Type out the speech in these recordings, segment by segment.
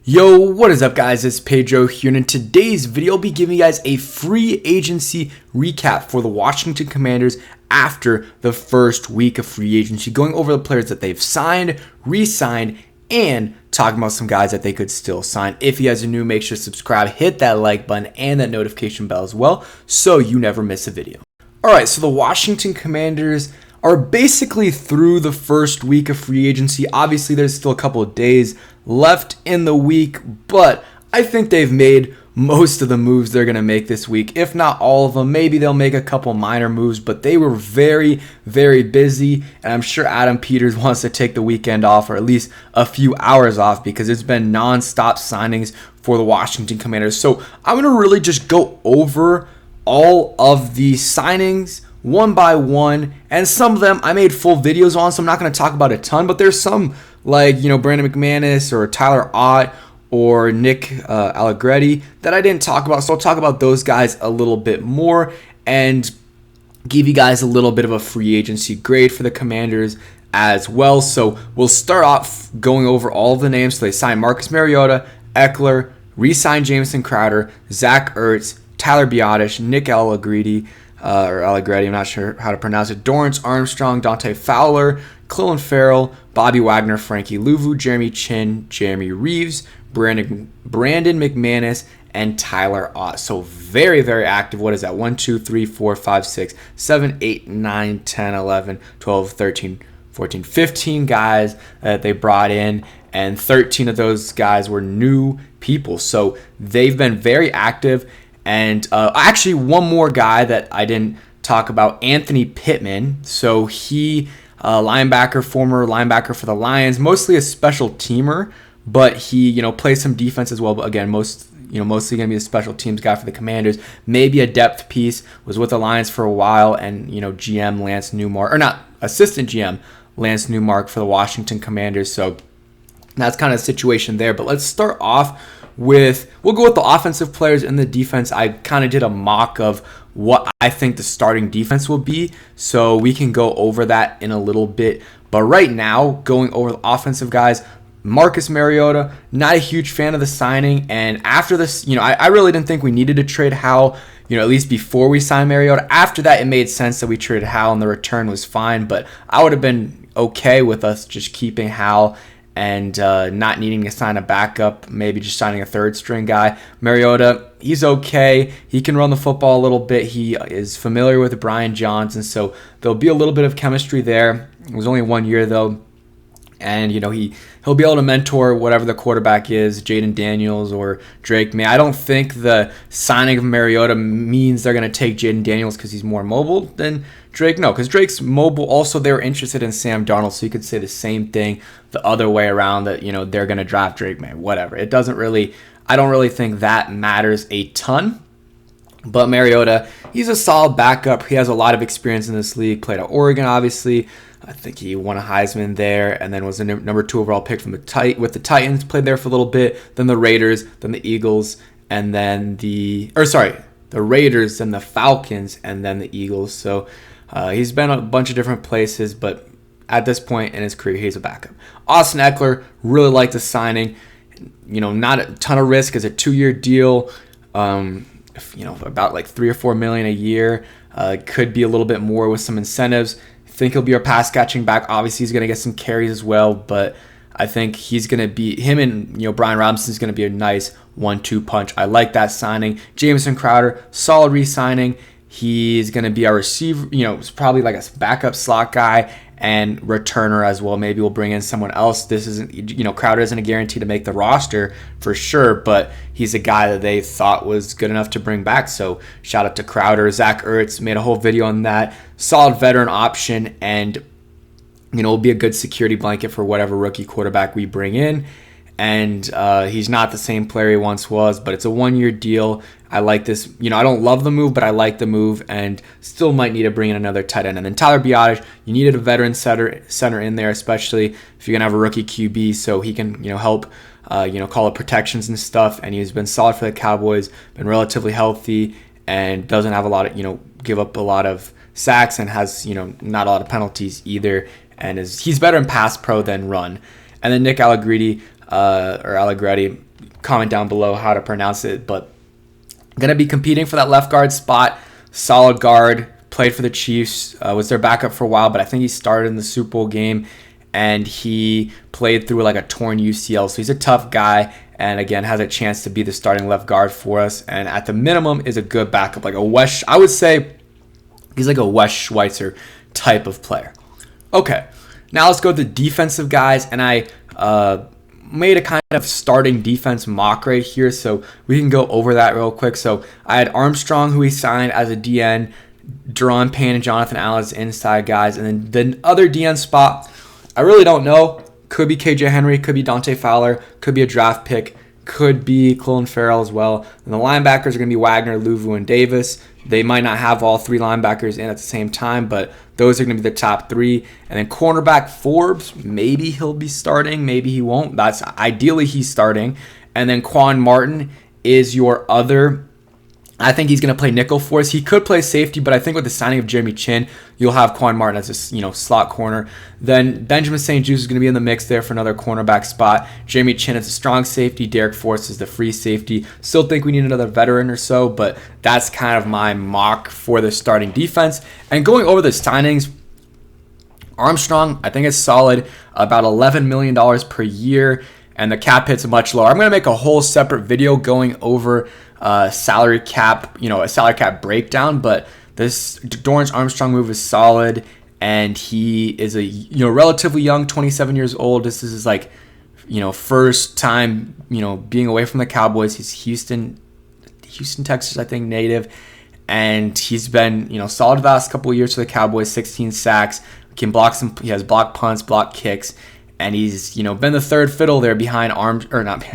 Yo, what is up guys? It's Pedro here, and in today's video I'll be giving you guys a free agency recap for the Washington Commanders after the first week of free agency, going over the players that they've signed, re-signed, and talking about some guys that they could still sign. If you guys are new, make sure to subscribe, hit that like button, and that notification bell as well, so you never miss a video. Alright, so the Washington Commanders are basically through the first week of free agency. Obviously, there's still a couple of days left in the week, but I think they've made most of the moves they're going to make this week, if not all of them. Maybe they'll make a couple minor moves, but they were very, very busy, and I'm sure Adam Peters wants to take the weekend off, or at least a few hours off, because it's been non-stop signings for the Washington Commanders. So I'm going to really just go over all of the signings one by one, and some of them I made full videos on, so I'm not going to talk about a ton, but there's some like, Brandon McManus or Tyler Ott or Nick Allegretti that I didn't talk about, so I'll talk about those guys a little bit more and give you guys a little bit of a free agency grade for the Commanders as well. So we'll start off going over all of the names. So they signed Marcus Mariota, Eckler, re-signed Jamison Crowder, Zach Ertz, Tyler Biadasz, Nick Allegretti, I'm not sure how to pronounce it, Dorrance Armstrong, Dante Fowler, Clelin Ferrell, Bobby Wagner, Frankie Louvu, Jeremy Chin, Jeremy Reeves, Brandon McManus, and Tyler Ott. So very, very active. What is that? 1, 2, 3, 4, 5, 6, 7, 8, 9, 10, 11, 12, 13, 14, 15 guys that they brought in, and 13 of those guys were new people. So they've been very active. And actually, one more guy that I didn't talk about, Anthony Pittman. So he, former linebacker for the Lions, mostly a special teamer, but he, plays some defense as well. But again, mostly going to be a special teams guy for the Commanders. Maybe a depth piece. Was with the Lions for a while, and GM Lance Newmark, or not, assistant GM Lance Newmark for the Washington Commanders. So that's kind of the situation there. But let's start off we'll go with the offensive players and the defense. I kind of did a mock of what I think the starting defense will be, so we can go over that in a little bit. But right now, going over the offensive guys, Marcus Mariota, not a huge fan of the signing. And after this, I really didn't think we needed to trade Howell, at least before we signed Mariota. After that, it made sense that we traded Howell, and the return was fine. But I would have been okay with us just keeping Howell and not needing to sign a backup, maybe just signing a third string guy. Mariota, he's okay. He can run the football a little bit. He is familiar with Brian Johnson, so there'll be a little bit of chemistry there. It was only 1 year, though. And, he'll be able to mentor whatever the quarterback is, Jaden Daniels or Drake May. I don't think the signing of Mariota means they're going to take Jaden Daniels because he's more mobile than Drake. No, because Drake's mobile. Also, they were interested in Sam Darnold, so you could say the same thing the other way around, that, they're going to draft Drake May. Whatever. I don't really think that matters a ton. But Mariota, he's a solid backup. He has a lot of experience in this league. Played at Oregon, obviously. I think he won a Heisman there, and then was the number 2 overall pick with the Titans. Played there for a little bit. Then the Raiders, then the Eagles, and then the Raiders, then the Falcons, and then the Eagles. So he's been a bunch of different places, but at this point in his career, he's a backup. Austin Eckler, really liked the signing. Not a ton of risk as a 2-year deal. About like $3 or $4 million a year. Could be a little bit more with some incentives. Think he'll be our pass catching back. Obviously, he's going to get some carries as well, but I think he's going to be, him and Brian Robinson is going to be a nice 1-2 punch. I like that signing. Jamison Crowder, solid re-signing. He's going to be our receiver, probably like a backup slot guy and returner as well. Maybe we'll bring in someone else. This isn't, Crowder isn't a guarantee to make the roster for sure, but he's a guy that they thought was good enough to bring back. So shout out to Crowder. Zach Ertz, made a whole video on that. Solid veteran option, and will be a good security blanket for whatever rookie quarterback we bring in. And he's not the same player he once was, but it's a 1-year deal. I like this. I don't love the move, but I like the move, and still might need to bring in another tight end. And then Tyler Biadasz, you needed a veteran center in there, especially if you're going to have a rookie QB, so he can, help, call up protections and stuff. And he's been solid for the Cowboys, been relatively healthy, and doesn't have a lot of, give up a lot of sacks, and has, not a lot of penalties either. And he's better in pass pro than run. And then Nick Allegretti, comment down below how to pronounce it. But going to be competing for that left guard spot. Solid guard. Played for the Chiefs. Was their backup for a while, but I think he started in the Super Bowl game. And he played through like a torn UCL. So he's a tough guy. And again, has a chance to be the starting left guard for us. And at the minimum is a good backup. Like a Wes, I would say he's like a Wes Schweitzer type of player. Okay, now let's go to the defensive guys. And I made a kind of starting defense mock right here. So we can go over that real quick. So I had Armstrong, who he signed as a DN. Deron Payne and Jonathan Allen as inside guys. And then the other DN spot, I really don't know. Could be KJ Henry, could be Dante Fowler, could be a draft pick, could be Clelin Ferrell as well. And the linebackers are going to be Wagner, Luvu, and Davis. They might not have all three linebackers in at the same time, but those are going to be the top three. And then cornerback Forbes, maybe he'll be starting, maybe he won't. That's ideally he's starting. And then Quan Martin is your other. I think he's going to play nickel for us. He could play safety, but I think with the signing of Jeremy Chin, you'll have Quan Martin as a slot corner. Then Benjamin St. Juste is going to be in the mix there for another cornerback spot. Jeremy Chin is a strong safety. Derek Forrest is the free safety. Still think we need another veteran or so, but that's kind of my mock for the starting defense. And going over the signings, Armstrong, I think it's solid, about $11 million per year, and the cap hit's much lower. I'm going to make a whole separate video going over salary cap, a salary cap breakdown, but this Dorrance Armstrong move is solid, and he is a relatively young, 27 years old. This is his first time being away from the Cowboys. He's Houston, Texas, I think, native, and he's been solid the last couple of years for the Cowboys. 16 sacks, can block some. He has block punts, block kicks. And he's, been the third fiddle there behind DeMarcus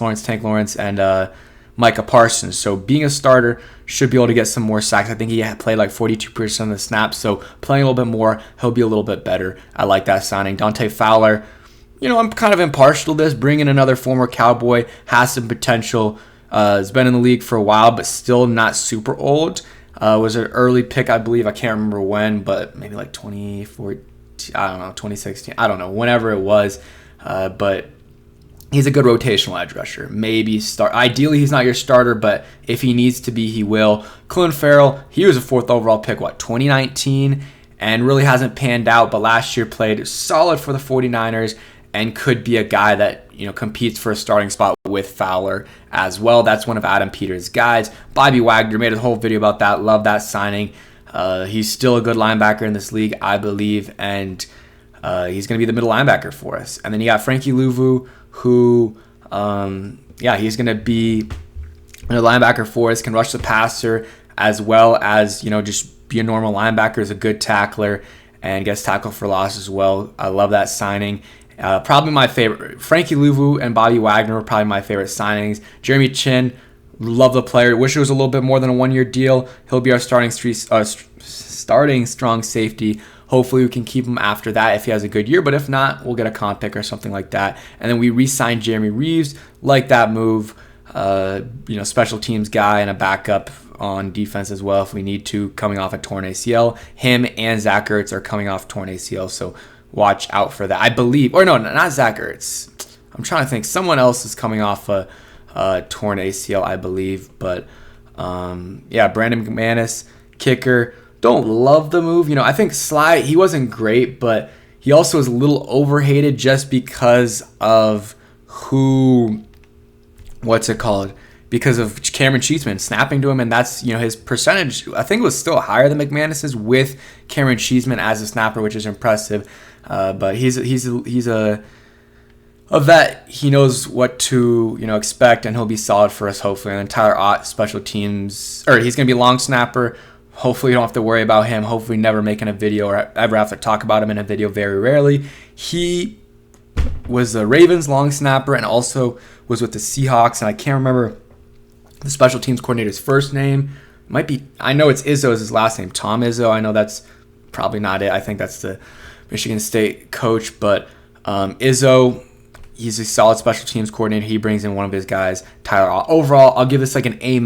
Lawrence, Tank Lawrence, and Micah Parsons. So being a starter, should be able to get some more sacks. I think he played like 42% of the snaps. So playing a little bit more, he'll be a little bit better. I like that signing. Dante Fowler, I'm kind of impartial to this. Bringing another former Cowboy, has some potential. Has been in the league for a while, but still not super old. Was an early pick, I believe. I can't remember when, but maybe like 2014. I don't know, 2016. I don't know, whenever it was. But he's a good rotational edge rusher. Maybe start. Ideally, he's not your starter, but if he needs to be, he will. Clelin Ferrell, he was a 4th overall pick, 2019, and really hasn't panned out, but last year played solid for the 49ers and could be a guy that competes for a starting spot with Fowler as well. That's one of Adam Peters' guys. Bobby Wagner, made a whole video about that. Love that signing. He's still a good linebacker in this league, I believe, and he's going to be the middle linebacker for us. And then you got Frankie Luvu, who, he's going to be a linebacker for us, can rush the passer as well as, just be a normal linebacker, is a good tackler, and gets tackled for loss as well. I love that signing. Probably my favorite. Frankie Luvu and Bobby Wagner were probably my favorite signings. Jeremy Chin, love the player. Wish it was a little bit more than a 1-year deal. He'll be our starting strong safety. Hopefully we can keep him after that if he has a good year, but if not, we'll get a comp pick or something like that. And then we re-signed Jeremy Reeves. Like that move. Special teams guy and a backup on defense as well if we need to, coming off a torn ACL. Him and Zach Ertz are coming off torn ACL, so watch out for that. I believe, or no, not Zach Ertz. I'm trying to think. Someone else is coming off a torn ACL, I believe. But Brandon McManus, kicker. Don't love the move. I think Sly, he wasn't great, but he also was a little overhated just because of because of Cameron Cheeseman snapping to him, and that's his percentage. I think it was still higher than McManus's with Cameron Cheeseman as a snapper, which is impressive. But he's a vet. He knows what to expect, and he'll be solid for us hopefully. And then Tyler Ott, special teams, he's gonna be long snapper. Hopefully you don't have to worry about him. Hopefully never making a video or ever have to talk about him in a video, very rarely. He was the Ravens long snapper and also was with the Seahawks, and I can't remember the special teams coordinator's first name. I know it's Izzo is his last name, Tom Izzo. I know that's probably not it. I think that's the Michigan State coach, but Izzo, he's a solid special teams coordinator. He brings in one of his guys, Tyler Ott. Overall, I'll give this like an A-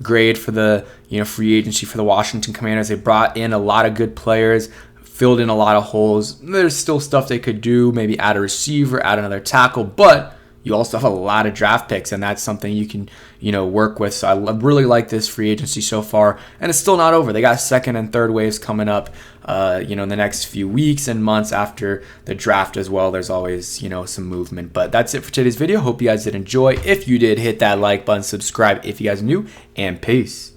grade for the free agency for the Washington Commanders. They brought in a lot of good players, filled in a lot of holes. There's still stuff they could do, maybe add a receiver, add another tackle, but you also have a lot of draft picks, and that's something you can, work with. So I really like this free agency so far, and it's still not over. They got second and third waves coming up, in the next few weeks and months after the draft as well. There's always, some movement. But that's it for today's video. Hope you guys did enjoy. If you did, hit that like button, subscribe if you guys are new, and peace.